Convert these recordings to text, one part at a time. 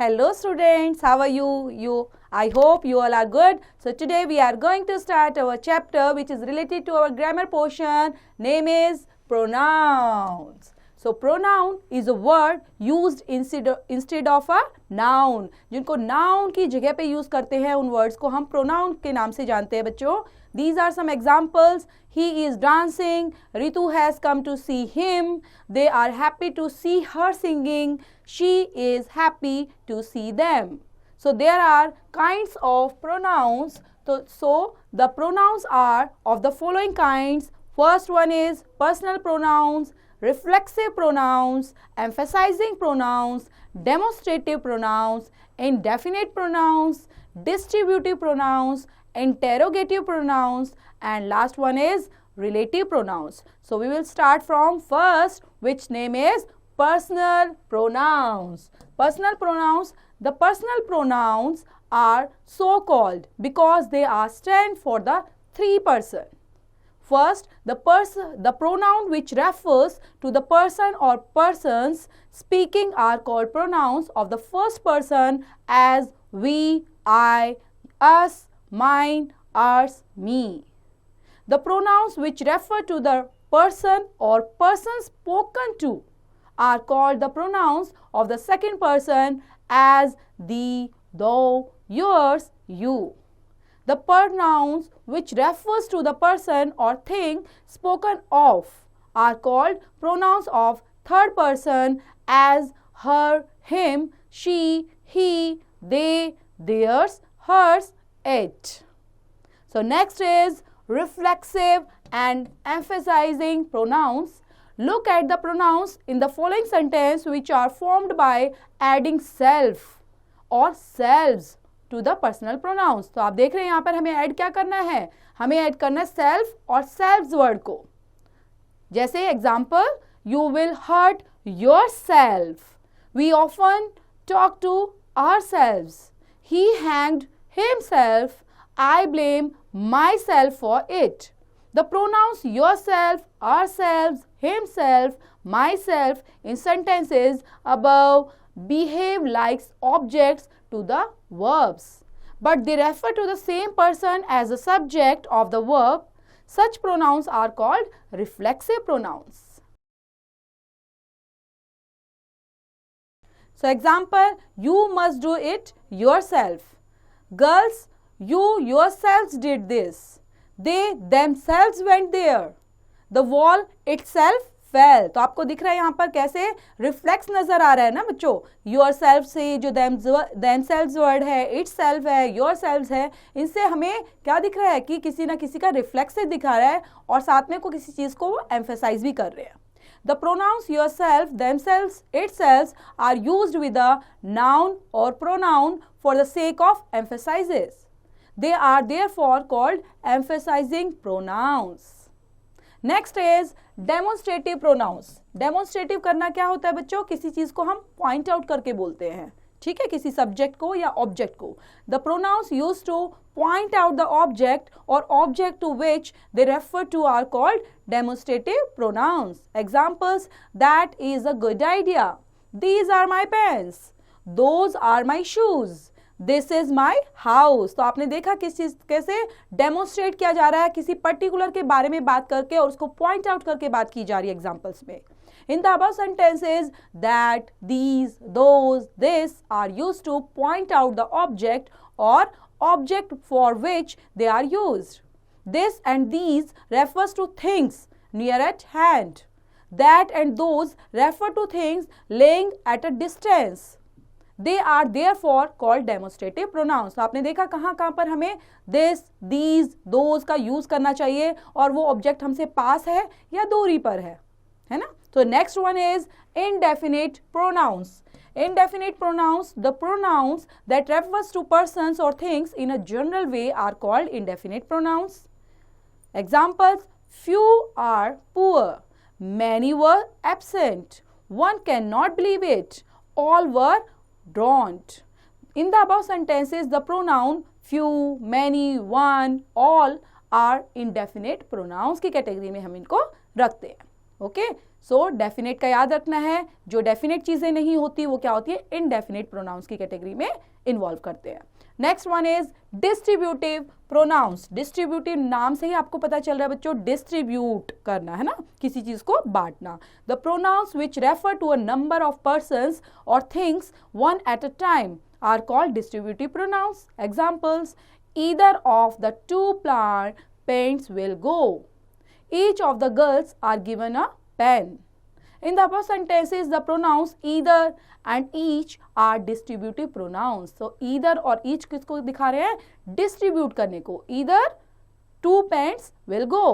Hello students, how are you? I hope you all are good. So today we are going to start our chapter which is related to our grammar portion. Name is pronouns. So pronoun is a word used instead of a noun. जिनको noun की जगह पे use करते हैं उन words को हम pronoun के नाम से जानते हैं बच्चों. These are some examples. He is dancing. Ritu has come to see him. They are happy to see her singing. She is happy to see them. So there are kinds of pronouns. So the pronouns are of the following kinds. First one is personal pronouns, reflexive pronouns, emphasizing pronouns, demonstrative pronouns, indefinite pronouns, distributive pronouns, interrogative pronouns, and last one is relative pronouns. So we will start from first, which name is personal pronouns. Personal pronouns. The personal pronouns are so called because they are stand for the three person. First, the pronoun which refers to the person or persons speaking are called pronouns of the first person as we, I, us, mine, ours, me. The pronouns which refer to the person or persons spoken to are called the pronouns of the second person as thee, thou, yours, you. The pronouns which refers to the person or thing spoken of are called pronouns of third person as her, him, she, he, they, theirs, hers, it. So next is reflexive and emphasizing pronouns. Look at the pronouns in the following sentence which are formed by adding self or selves to the personal pronouns. तो आप देख रहे हैं यहाँ पर हमें add क्या करना है, हमें ऐड करना है सेल्फ और सेल्व्स वर्ड को. जैसे example, you will hurt yourself. We often talk to ourselves. He hanged himself. I blame myself for it. The pronouns yourself, ourselves, himself, myself in sentences above behave like objects to the verbs, but they refer to the same person as the subject of the verb. Such pronouns are called reflexive pronouns. So example, you must do it yourself. Girls, you yourselves did this. They themselves went there. The wall itself fell. तो आपको दिख रहा है यहाँ पर कैसे reflex नजर आ रहा है ना बच्चों. yourself से जो themselves वर्ड है, itself है, yourselves है, इनसे हमें क्या दिख रहा है कि किसी ना किसी का रिफ्लेक्स से दिखा रहा है और साथ में को किसी चीज को एम्फेसाइज भी कर रहे हैं. The pronouns yourself, themselves, itself are used with a noun or pronoun for the sake of emphasizes. They are therefore called emphasizing pronouns. Next is demonstrative pronouns. Demonstrative करना क्या होता है बच्चों, किसी चीज को हम point out करके बोलते हैं, ठीक है, किसी subject को या object को. The pronouns used to point out the object or object to which they refer to are called demonstrative pronouns. Examples, that is a good idea. These are my pens. Those are my shoes. This is my house. तो आपने देखा किस चीज कैसे demonstrate किया जा रहा है, किसी पर्टिकुलर के बारे में बात करके और उसको पॉइंट आउट करके बात की जा रही है एग्जाम्पल्स में. In the above sentences, that, these, those, this are used to point out the object or object for which they are used. This and these refers to things near at hand. That and those refer to things lying at a distance. They are therefore called demonstrative pronouns. तो आपने देखा कहाँ कहाँ पर हमें this, these, those का use करना चाहिए और वो ऑब्जेक्ट हमसे पास है या दूरी पर है ना. तो next one is indefinite pronouns. Indefinite pronouns, the pronouns that refers to persons or things in a general way are called indefinite pronouns. Examples, few are poor, many were absent, one cannot believe it, all were don't. In the above sentences, the pronoun few, many, one, all are indefinite pronouns की category में हम इनको रखते हैं. Okay, सो definite का याद रखना है, जो डेफिनेट चीजें नहीं होती वो क्या होती है, इनडेफिनेट प्रोनाउंस की कैटेगरी में इन्वॉल्व करते हैं। Next one is distributive pronounce. Distributive नाम से ही आपको पता चल रहा है बच्चों, डिस्ट्रीब्यूट करना है ना, किसी चीज को बांटना। The pronouns which refer to a number of persons और things one at a time are called distributive pronouns. Examples, either of the two parents will go. Each of the girls are given a pen. In the above sentences, the pronouns either and each are distributive pronouns. So either और each किसको दिखा रहे हैं, distribute करने को। Either two pens will go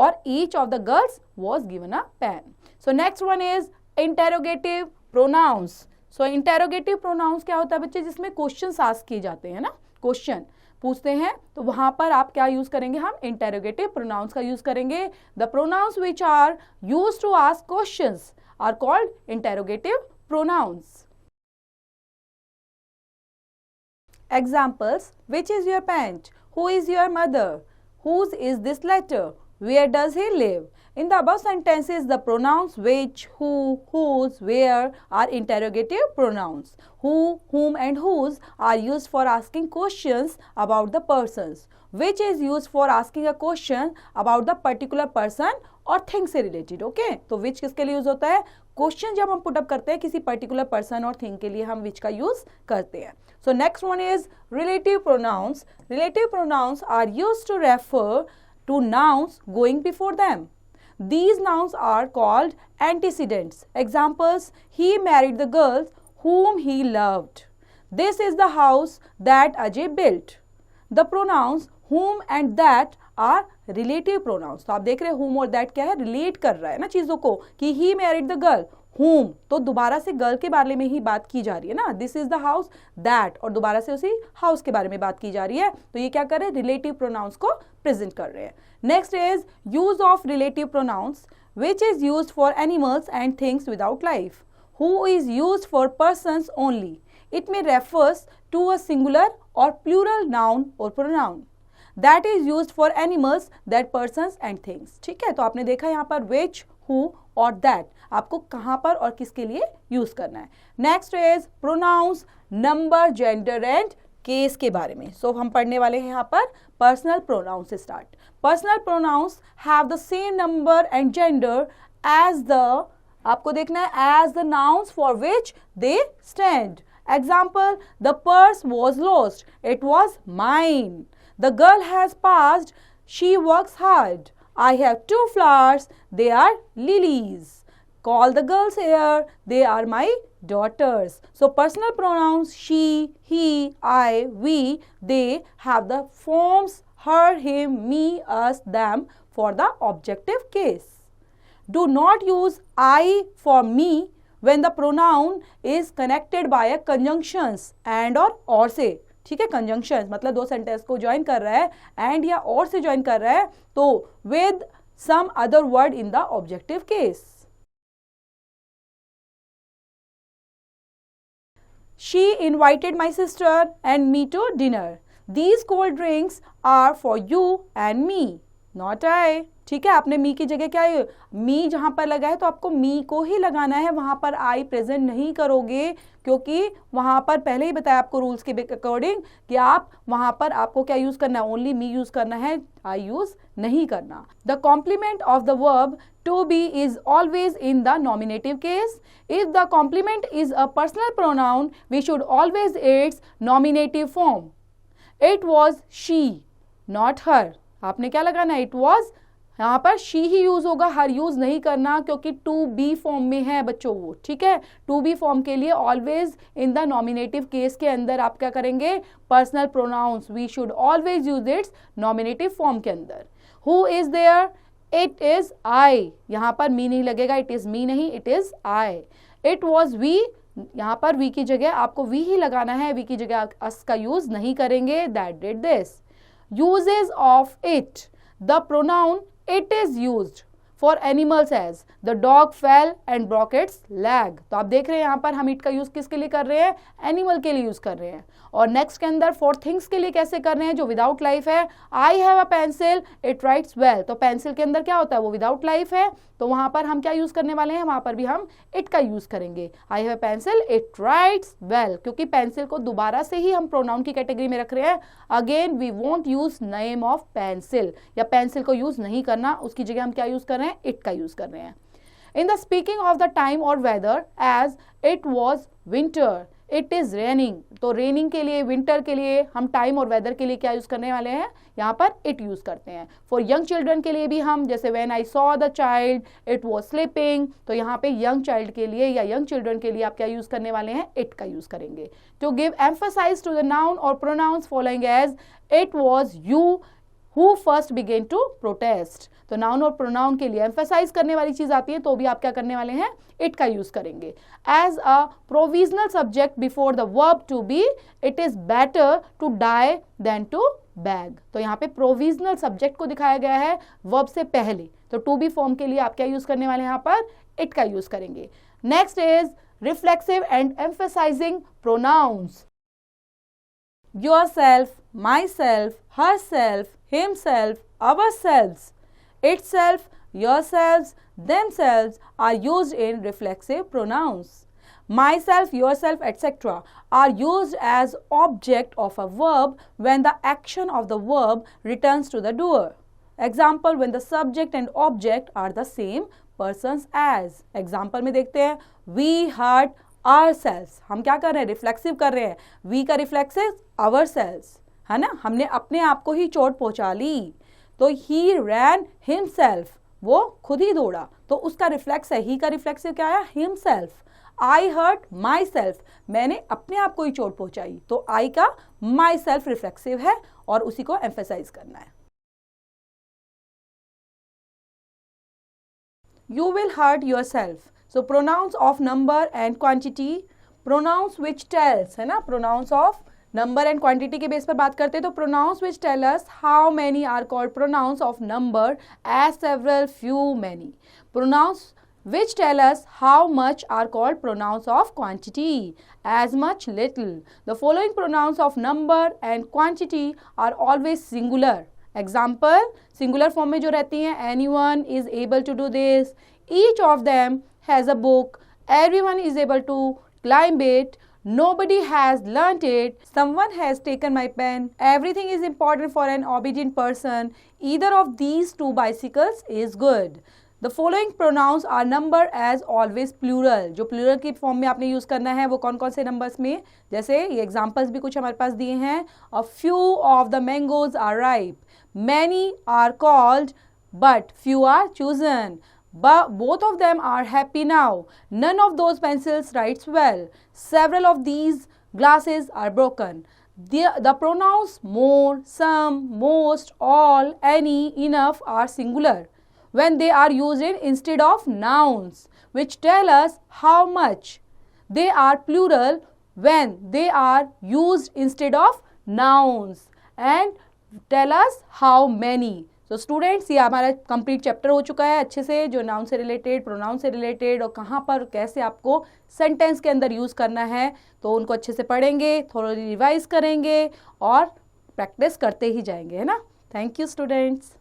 or each of the girls was given a pen. So next one is interrogative pronouns. So interrogative pronouns क्या होता है बच्चे, जिसमें questions ask किए जाते हैं ना, question पूछते हैं, तो वहां पर आप क्या यूज करेंगे, हम इंटेरोगेटिव प्रोनाउंस का यूज करेंगे। The pronouns which are used to ask questions are called interrogative pronouns. Examples, which is your paint, who is your mother, whose is this letter, where does he live? In the above sentences, the pronouns which, who, whose, where are interrogative pronouns. Who, whom and whose are used for asking questions about the persons. Which is used for asking a question about the particular person or thing से related. Okay? तो which किसके लिए use होता है, question जब हम put up करते हैं किसी पर्टिकुलर पर्सन और थिंग के लिए हम which का यूज करते हैं। So next one is relative pronouns. Relative pronouns are used to refer to nouns going before them. These nouns are called antecedents. Examples, he married the girl whom he loved. This is the house that Ajay built. The pronouns whom and that are relative pronouns. तो आप देख रहे हैं whom और that क्या है, relate कर रहा है ना चीजों को, कि he married the girl whom, तो दोबारा से गर्ल के बारे में ही बात की जा रही है ना, this is the house that, और दोबारा से उसी हाउस के बारे में बात की जा रही है, तो ये क्या कर रहे हैं, रिलेटिव प्रोनाउंस को प्रेजेंट कर रहे हैं। Next is use of relative pronouns which is used for animals and things without life. Who is used for persons only, it may refers to a singular or plural noun और pronoun. That is used for animals, that, persons and things. ठीक है, तो आपने देखा यहाँ पर विच, who और that आपको कहां पर और किसके लिए यूज करना है। Next is pronouns number, gender and case के बारे में। सो हम पढ़ने वाले हैं यहाँ पर पर्सनल प्रोनाउन से start. Personal pronouns have the same number and gender as the, आपको देखना है, as the nouns for which they stand. Example, the purse was lost, it was mine. The girl has passed, she works hard. I have 2 flowers, they are lilies. Call the girls here, they are my daughters. So personal pronouns she, he, I, we, they have the forms her, him, me, us, them for the objective case. Do not use I for me when the pronoun is connected by a conjunctions and or से। ठीक है, conjunction मतलब दो sentence को join कर रहा है, and या और से ज्वाइन कर रहा है, तो with some other word in the objective case. She invited my sister and me to dinner. These cold drinks are for you and me, not I. ठीक है, आपने मी की जगह क्या है, मी जहां पर लगा है तो आपको मी को ही लगाना है, वहां पर आई प्रेजेंट नहीं करोगे, क्योंकि वहां पर पहले ही बताया आपको रूल्स के अकॉर्डिंग कि आप वहां पर आपको क्या यूज करना है, ओनली मी यूज करना है, आई यूज नहीं करना। The complement of the verb to be is always in the nominative case. If the complement is a personal pronoun we should always its nominative form. It was she, not her. आपने क्या लगाना है, it was, यहाँ पर she he use होगा, हर use नहीं करना, क्योंकि टू बी फॉर्म में है बच्चों वो। ठीक है, टू बी फॉर्म के लिए always in the nominative case के अंदर आप क्या करेंगे, personal pronouns we should always use its nominative form के अंदर। Who is there, it is I, यहाँ पर मी नहीं लगेगा, इट इज मी नहीं, it is I. It was we, यहाँ पर वी की जगह आपको वी ही लगाना है, वी की जगह अस का यूज नहीं करेंगे, that did this. Uses of it, the pronoun it is used for animals as the dog fell and broke its leg. तो आप देख रहे हैं यहाँ पर हम इट का यूज किसके लिए कर रहे हैं, एनिमल के लिए यूज कर रहे हैं। और नेक्स्ट के अंदर फॉर थिंग्स के लिए कैसे कर रहे हैं, जो विदाउट लाइफ है, I have a pencil it rights well. तो पेंसिल के अंदर क्या होता है, वो विदाउट लाइफ है, तो वहां पर हम क्या यूज करने वाले हैं, वहां पर भी हम इट का यूज करेंगे। I have a pencil it rights well, क्योंकि पेंसिल को दोबारा से ही हम प्रोनाउन की कैटेगरी में रख रहे हैं। Again we won't use name of pencil, या पेंसिल को यूज नहीं करना, उसकी जगह हम क्या यूज कर रहे हैं, इट का यूज कर रहे हैं। In the speaking of the time और weather as it was winter it is raining. तो रेनिंग के लिए, विंटर के लिए हम टाइम और वेदर के लिए क्या यूज करने वाले हैं, यहाँ पर इट यूज करते हैं। फॉर यंग चिल्ड्रन के लिए भी हम, जैसे when I saw the child it was sleeping, तो यहाँ पे यंग चाइल्ड के लिए या यंग चिल्ड्रन के लिए आप क्या यूज करने वाले हैं, इट का यूज करेंगे। To give emphasize to the noun और pronouns following as it was you who first begin to protest. तो नाउन और प्रोनाउन के लिए एम्फेसाइज करने वाली चीज आती है तो भी आप क्या करने वाले हैं, इट का यूज करेंगे। As a provisional subject before the verb to be it is better to die than to beg. तो यहाँ पे प्रोविजनल सब्जेक्ट को दिखाया गया है वर्ब से पहले, तो टू बी फॉर्म के लिए आप क्या यूज करने वाले हैं, यहाँ पर इट का यूज करेंगे। Next is reflexive and emphasising pronouns. yourself, myself, herself, himself, ourselves, itself, yourselves, themselves are used in reflexive pronouns. Myself, yourself, etc. are used as object of a verb when the action of the verb returns to the doer. Example, when the subject and object are the same persons as. Example में देखते हैं, we hurt ourselves, हम क्या कर रहे हैं, reflexive कर रहे हैं। we का रिफ्लेक्सिव ourselves है ना, हमने अपने आप को ही चोट पहुंचा ली। तो he ran himself, वो खुद ही दौड़ा, तो उसका रिफ्लेक्स है, he का रिफ्लेक्सिव क्या है, himself। I hurt myself, मैंने अपने आप को ही चोट पहुंचाई, तो I का myself रिफ्लेक्सिव है और उसी को एम्फेसाइज करना है। You will hurt yourself. So pronouns of number and quantity, pronouns which tells, है ना, pronouns of number and quantity के बेस पर बात करते हैं, तो pronouns which tell us how many are called pronouns of number, as, several, few, many. Pronouns which tell us how much are called pronouns of quantity, as, much, little. The following pronouns of number and quantity are always singular. Example, singular form में जो रहती हैं, anyone is able to do this, each of them has a book, everyone is able to climb it, nobody has learnt it, someone has taken my pen, everything is important for an obedient person, either of these two bicycles is good. The following pronouns are numbered as always plural. जो plural की form में आपने use करना है वो कौन कौन से नंबर्स में, जैसे ये एग्जाम्पल्स भी कुछ हमारे पास दिए हैं। A few of the mangoes are ripe, many are called but few are chosen, but both of them are happy now, none of those pencils writes well, several of these glasses are broken. The pronouns more, some, most, all, any, enough are singular when they are used instead of nouns, which tell us how much. They are plural when they are used instead of nouns and tell us how many. So students, ये हमारा complete chapter हो चुका है अच्छे से, जो noun से related, pronoun से रिलेटेड और कहाँ पर कैसे आपको सेंटेंस के अंदर यूज़ करना है, तो उनको अच्छे से पढ़ेंगे, थोड़ी रिवाइज करेंगे और प्रैक्टिस करते ही जाएंगे, है ना। Thank you students.